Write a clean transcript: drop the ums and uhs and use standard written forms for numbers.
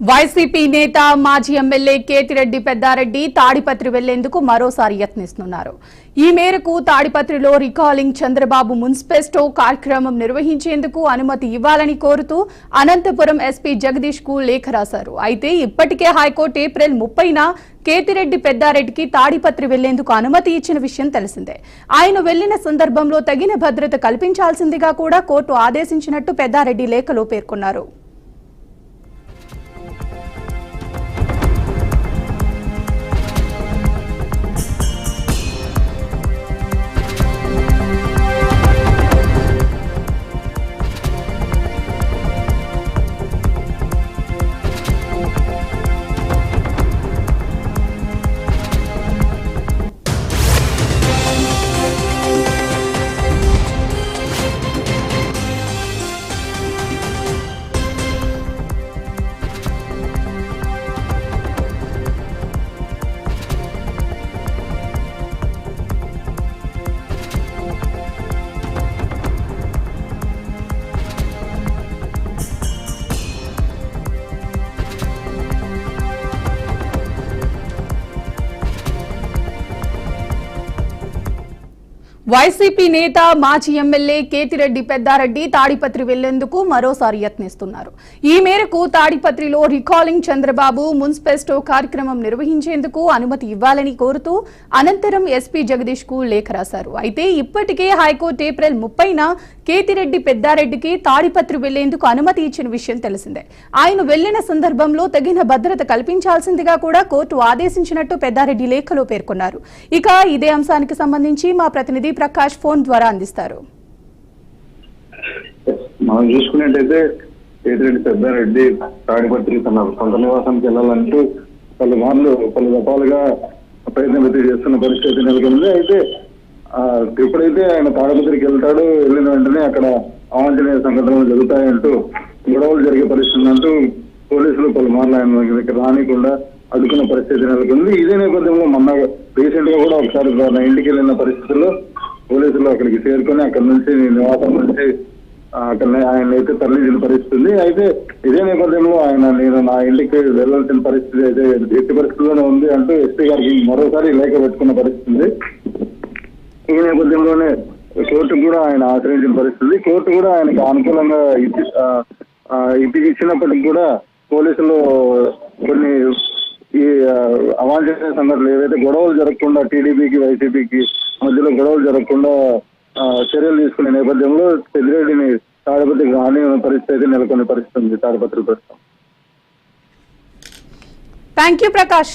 YCP నేత మాజీ MLA Kethireddy Peddareddy Tadipatri వెళ్లేందుకు మరోసారి యత్నిస్తున్నారు. ఈ మేరకు తాడిపత్రిలో రికాలింగ్ చంద్రబాబు మున్సిపెస్టో కార్యక్రమం నిర్వహించేందుకు అనుమతి ఇవ్వాలని కోరుతూ అనంతపురం ఎస్పీ జగదీష్ కు లేఖ రాశారు. అయితే ఇప్పటికే హైకోర్టు ఏప్రిల్ 30న కేతిరెడ్డి పెద్దారెడ్డికి తాడిపత్రి వెళ్లేందుకు అనుమతి ఇచ్చిన విషయం తెలిసిందే. ఆయన వెళ్లిన సందర్భంలో తగిన భద్రత కల్పించాల్సిందిగా కూడా కోర్టు ఆదేశించినట్టు పెద్దారెడ్డి లేఖలో పేర్కొన్నారు. వైసీపీ నేత మాజీ ఎమ్మెల్యే కేతిరెడ్డి పెద్దారెడ్డి తాడిపత్రి వెళ్లేందుకు మరోసారి యత్నిస్తున్నారు. ఈ మేరకు తాడిపత్రిలో రికాలింగ్ చంద్రబాబు మున్సిపెస్టో కార్యక్రమం నిర్వహించేందుకు అనుమతి ఇవ్వాలని కోరుతూ అనంతరం ఎస్పీ జగదీష్ కు లేఖ రాశారు. అయితే ఇప్పటికే హైకోర్టు ఏప్రిల్ 30న కేతిరెడ్డి పెద్దారెడ్డికి తాడిపత్రి వెళ్లేందుకు అనుమతి ఇచ్చిన విషయం తెలిసిందే. ఆయన వెళ్లిన సందర్భంలో తగిన భద్రత కల్పించాల్సిందిగా కూడా కోర్టు ఆదేశించినట్టు పెద్దారెడ్డి లేఖలో పేర్కొన్నారు. ఇక ఇదే అంశానికి సంబంధించి మా ప్రతినిధి ప్రకాష్ ఫోన్ ద్వారా అందిస్తారు. మనం చూసుకున్నట్టయితే కేతిరెడ్డి పెద్దారెడ్డి తాడిపత్రి తన సొంత నివాసానికి వెళ్ళాలంటూ పలు రకాలుగా ప్రయత్నం చేస్తున్న పరిస్థితి నెలకొంది. అయితే ఎప్పుడైతే ఆయన తాడిపత్రికి వెళ్తాడో వెళ్ళిన వెంటనే అక్కడ అవాంఛనీయ సంఘటనలు జరుగుతాయంటూ గొడవలు జరిగే పరిస్థితి అంటూ పోలీసులు పలుమార్లు ఆయన దగ్గర రానికుండా అడ్డుకున్న పరిస్థితి నెలకొంది. ఇదే నేపథ్యంలో మొన్న రీసెంట్ గా కూడా ఒకసారి ఇంటికి వెళ్ళిన పరిస్థితుల్లో పోలీసులు అక్కడికి చేరుకొని అక్కడి నుంచి నివాసం నుంచి అక్కడ ఆయన అయితే తరలించిన పరిస్థితి. అయితే ఇదే నేపథ్యంలో నేను నా ఇంటికి వెళ్లాల్సిన పరిస్థితి అయితే ఎట్టి పరిస్థితిలోనే ఉంది అంటూ ఎస్పీ గారికి మరోసారి లేఖ పెట్టుకున్న పరిస్థితి. ఈ నేపథ్యంలోనే కోర్టు కూడా ఆయన ఆశ్రయించిన పరిస్థితి. కోర్టు కూడా ఆయనకు అనుకూలంగా ఇచ్చినప్పటికీ కూడా పోలీసులు కొన్ని ఈ అవాంఛనీయ సంఘటనలు ఏవైతే గొడవలు జరగకుండా టీడీపీకి వైసీపీకి మధ్యలో గొడవలు జరగకుండా చర్యలు తీసుకునే నేపథ్యంలో పెద్దిరెడ్డిని తాడిపత్రికి రాని పరిస్థితి నెలకొనే పరిస్థితి ఉంది తాడిపత్రి ప్రస్తుతం. Thank you Prakash.